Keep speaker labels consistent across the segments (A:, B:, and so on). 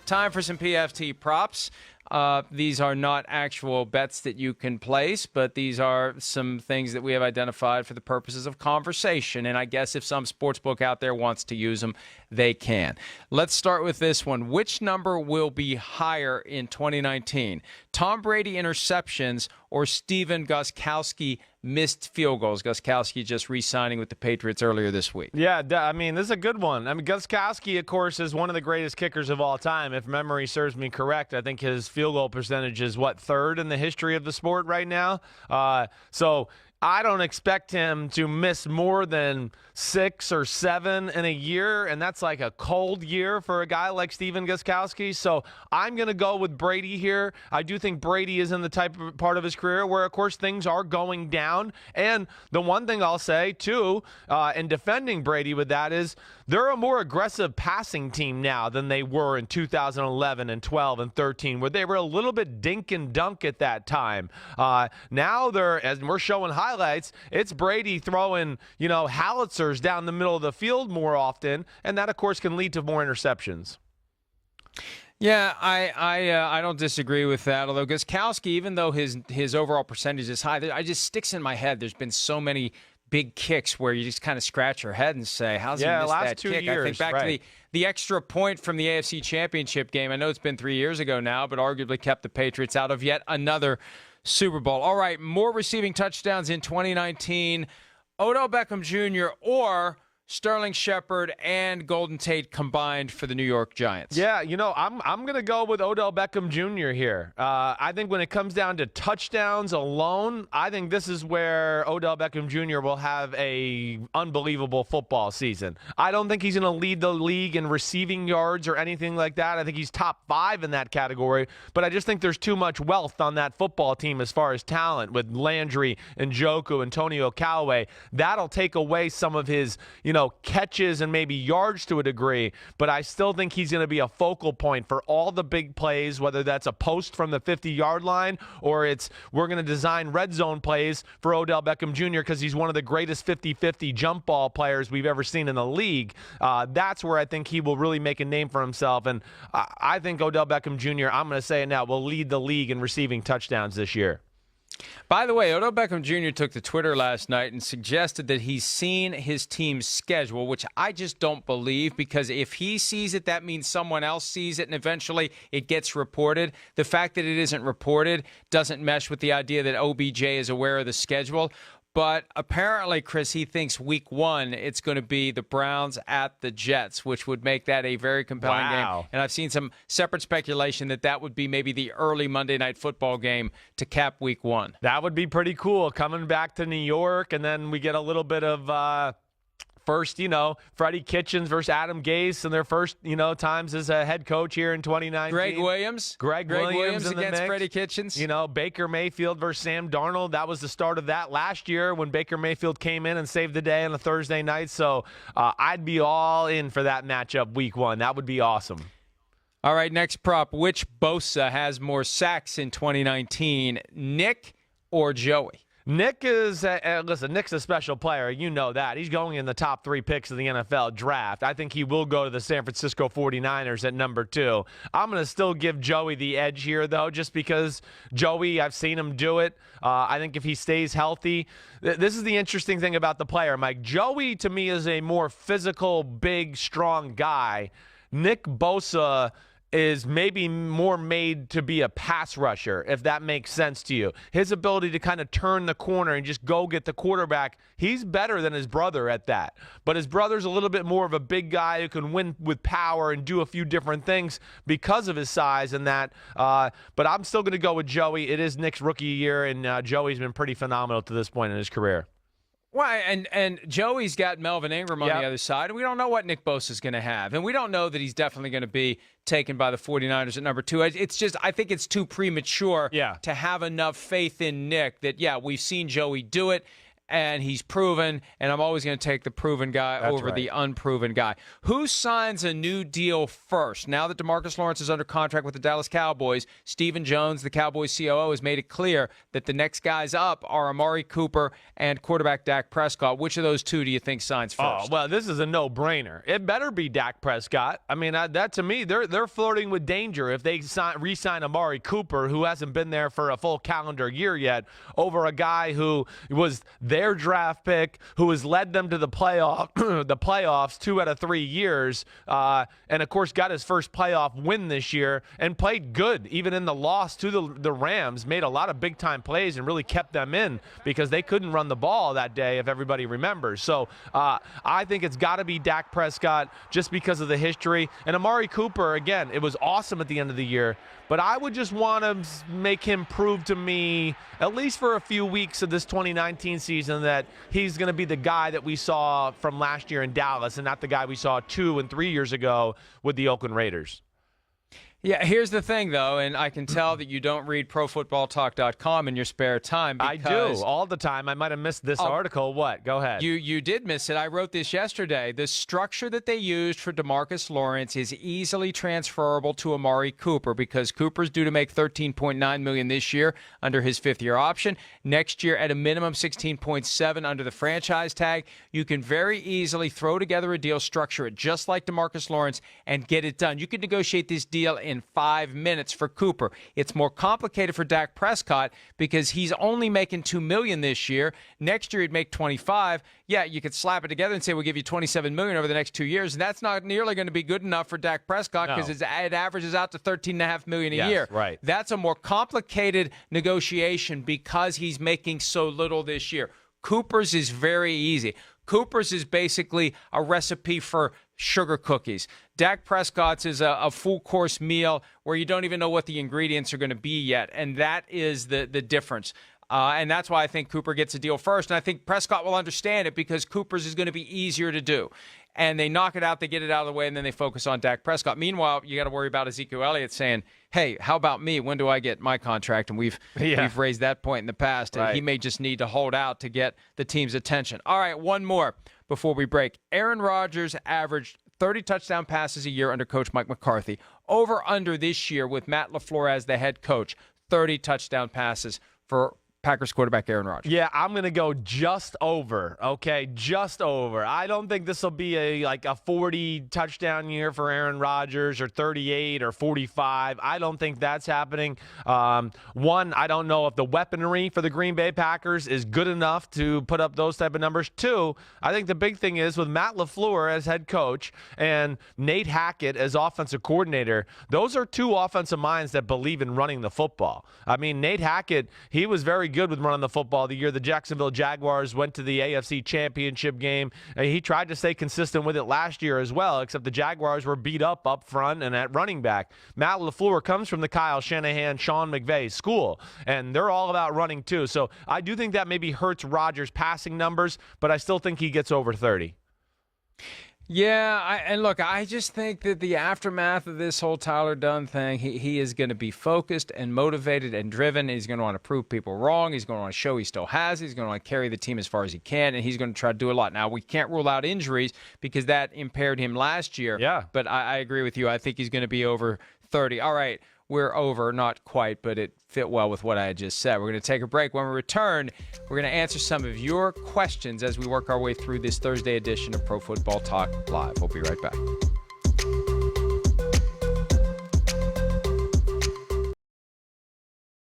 A: Time for some PFT props. These are not actual bets that you can place, but these are some things that we have identified for the purposes of conversation. And I guess if some sportsbook out there wants to use them, they can. Let's start with this one. Which number will be higher in 2019? Tom Brady interceptions or Steven Gostkowski missed field goals? Gostkowski just re-signing with the Patriots earlier this week.
B: Yeah, I mean, this is a good one. I mean, Gostkowski, of course, is one of the greatest kickers of all time. If memory serves me correct, I think his field goal percentage is, third in the history of the sport right now? So I don't expect him to miss more than 6 or 7 in a year, and that's like a cold year for a guy like Steven Gostkowski. So I'm going to go with Brady here. I do think Brady is in the type of part of his career where, of course, things are going down. And the one thing I'll say, too, in defending Brady with that is they're a more aggressive passing team now than they were in 2011 and 12 and 13, where they were a little bit dink and dunk at that time. Now they're, as we're showing highlights, it's Brady throwing, howitzers down the middle of the field more often, and that, of course, can lead to more interceptions.
A: Yeah, I don't disagree with that. Although Gostkowski, even though his overall percentage is high, it just sticks in my head. There's been so many big kicks where you just kind of scratch your head and say, how's he missed that kick?
B: Years,
A: I think back to the extra point from the AFC Championship game. I know it's been 3 years ago now, but arguably kept the Patriots out of yet another Super Bowl. All right, more receiving touchdowns in 2019. Odell Beckham Jr. or Sterling Shepard and Golden Tate combined for the New York Giants.
B: Yeah, I'm going to go with Odell Beckham Jr. here. I think when it comes down to touchdowns alone, I think this is where Odell Beckham Jr. will have a unbelievable football season. I don't think he's going to lead the league in receiving yards or anything like that. I think he's top 5 in that category, but I just think there's too much wealth on that football team as far as talent with Landry and Njoku, Antonio Callaway. That'll take away some of his, catches and maybe yards to a degree, but I still think he's going to be a focal point for all the big plays, whether that's a post from the 50-yard line or we're going to design red zone plays for Odell Beckham Jr. because he's one of the greatest 50-50 jump ball players we've ever seen in the league. That's where I think he will really make a name for himself, and I think Odell Beckham Jr., I'm going to say it now, will lead the league in receiving touchdowns this year.
A: By the way, Odell Beckham Jr. took to Twitter last night and suggested that he's seen his team's schedule, which I just don't believe, because if he sees it, that means someone else sees it, and eventually it gets reported. The fact that it isn't reported doesn't mesh with the idea that OBJ is aware of the schedule. But apparently, Chris, he thinks week 1 it's going to be the Browns at the Jets, which would make that a very compelling game. And I've seen some separate speculation that would be maybe the early Monday Night Football game to cap week 1.
B: That would be pretty cool, coming back to New York, and then we get a little bit of first, Freddie Kitchens versus Adam Gase in their first, times as a head coach here in 2019.
A: Greg Williams against Freddie Kitchens.
B: Baker Mayfield versus Sam Darnold. That was the start of that last year when Baker Mayfield came in and saved the day on a Thursday night. So I'd be all in for that matchup week 1. That would be awesome.
A: All right, next prop. Which Bosa has more sacks in 2019, Nick or Joey?
B: Nick is, listen, Nick's a special player. You know that. He's going in the top 3 picks of the NFL draft. I think he will go to the San Francisco 49ers at number 2. I'm going to still give Joey the edge here, though, just because Joey, I've seen him do it. I think if he stays healthy, this is the interesting thing about the player, Mike. Joey, to me, is a more physical, big, strong guy. Nick Bosa is maybe more made to be a pass rusher, if that makes sense to you. His ability to kind of turn the corner and just go get the quarterback, he's better than his brother at that. But his brother's a little bit more of a big guy who can win with power and do a few different things because of his size and that. But I'm still going to go with Joey. It is Nick's rookie year, and Joey's been pretty phenomenal to this point in his career.
A: Well, and Joey's got Melvin Ingram on the other side, and we don't know what Nick Bosa is going to have. And we don't know that he's definitely going to be taken by the 49ers at number 2. It's just, I think it's too premature to have enough faith in Nick that, we've seen Joey do it. and he's proven, and I'm always going to take the proven guy over the unproven guy. Who signs a new deal first? Now that DeMarcus Lawrence is under contract with the Dallas Cowboys, Stephen Jones, the Cowboys COO, has made it clear that the next guys up are Amari Cooper and quarterback Dak Prescott. Which of those two do you think signs first?
B: Oh, well, this is a no-brainer. It better be Dak Prescott. I mean, that to me, they're flirting with danger if they re-sign Amari Cooper, who hasn't been there for a full calendar year yet, over a guy who was their draft pick, who has led them to the playoffs 2 out of 3 years, and of course got his first playoff win this year and played good even in the loss to the Rams, made a lot of big time plays and really kept them in because they couldn't run the ball that day, if everybody remembers. So I think it's got to be Dak Prescott just because of the history. And Amari Cooper, again, it was awesome at the end of the year, but I would just want to make him prove to me, at least for a few weeks of this 2019 season, that he's going to be the guy that we saw from last year in Dallas and not the guy we saw 2 and 3 years ago with the Oakland Raiders.
A: Yeah, here's the thing, though, and I can tell that you don't read ProFootballTalk.com in your spare time.
B: I do, all the time. I might have missed this article. What? Go ahead.
A: You did miss it. I wrote this yesterday. The structure that they used for DeMarcus Lawrence is easily transferable to Amari Cooper because Cooper's due to make $13.9 million this year under his 5th-year option. Next year, at a minimum, $16.7 under the franchise tag. You can very easily throw together a deal, structure it just like DeMarcus Lawrence, and get it done. You can negotiate this deal in 5 minutes for Cooper. It's more complicated for Dak Prescott because he's only making $2 million this year. Next year he'd make $25. Yeah, you could slap it together and say we'll give you $27 million over the next 2 years, and that's not nearly going to be good enough for Dak Prescott because it averages out to $13.5 million a year.
B: Right.
A: That's a more complicated negotiation because he's making so little this year. Cooper's is very easy. Cooper's is basically a recipe for sugar cookies. Dak Prescott's is a full-course meal where you don't even know what the ingredients are going to be yet, and that is the difference. And that's why I think Cooper gets a deal first, and I think Prescott will understand it because Cooper's is going to be easier to do. And they knock it out, they get it out of the way, and then they focus on Dak Prescott. Meanwhile, you got to worry about Ezekiel Elliott saying, hey, how about me? When do I get my contract? And we've raised that point in the past.
B: Right.
A: He may just need to hold out to get the team's attention. All right, one more before we break. Aaron Rodgers averaged 30 touchdown passes a year under Coach Mike McCarthy. Over-under this year with Matt LaFleur as the head coach, 30 touchdown passes for Packers quarterback Aaron Rodgers.
B: Yeah, I'm going to go just over, okay? Just over. I don't think this will be a 40-touchdown year for Aaron Rodgers or 38 or 45. I don't think that's happening. One, I don't know if the weaponry for the Green Bay Packers is good enough to put up those type of numbers. Two, I think the big thing is with Matt LaFleur as head coach and Nate Hackett as offensive coordinator, those are two offensive minds that believe in running the football. I mean, Nate Hackett, he was very good with running the football the year the Jacksonville Jaguars went to the AFC Championship game. He tried to stay consistent with it last year as well, except the Jaguars were beat up front and at running back. Matt LaFleur comes from the Kyle Shanahan, Sean McVay school, and they're all about running too. So I do think that maybe hurts Rodgers' passing numbers, but I still think he gets over 30.
A: Yeah, and look, I just think that the aftermath of this whole Tyler Dunn thing, he is going to be focused and motivated and driven. He's going to want to prove people wrong. He's going to want to show he still has. He's going to want to carry the team as far as he can, and he's going to try to do a lot. Now, we can't rule out injuries because that impaired him last year.
B: Yeah.
A: But I agree with you. I think he's going to be over 30. All right. We're over, not quite, but it fit well with what I had just said. We're going to take a break. When we return, we're going to answer some of your questions as we work our way through this Thursday edition of Pro Football Talk Live. We'll be right back.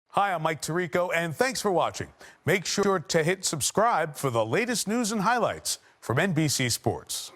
C: Hi, I'm Mike Tirico, and thanks for watching. Make sure to hit subscribe for the latest news and highlights from NBC Sports.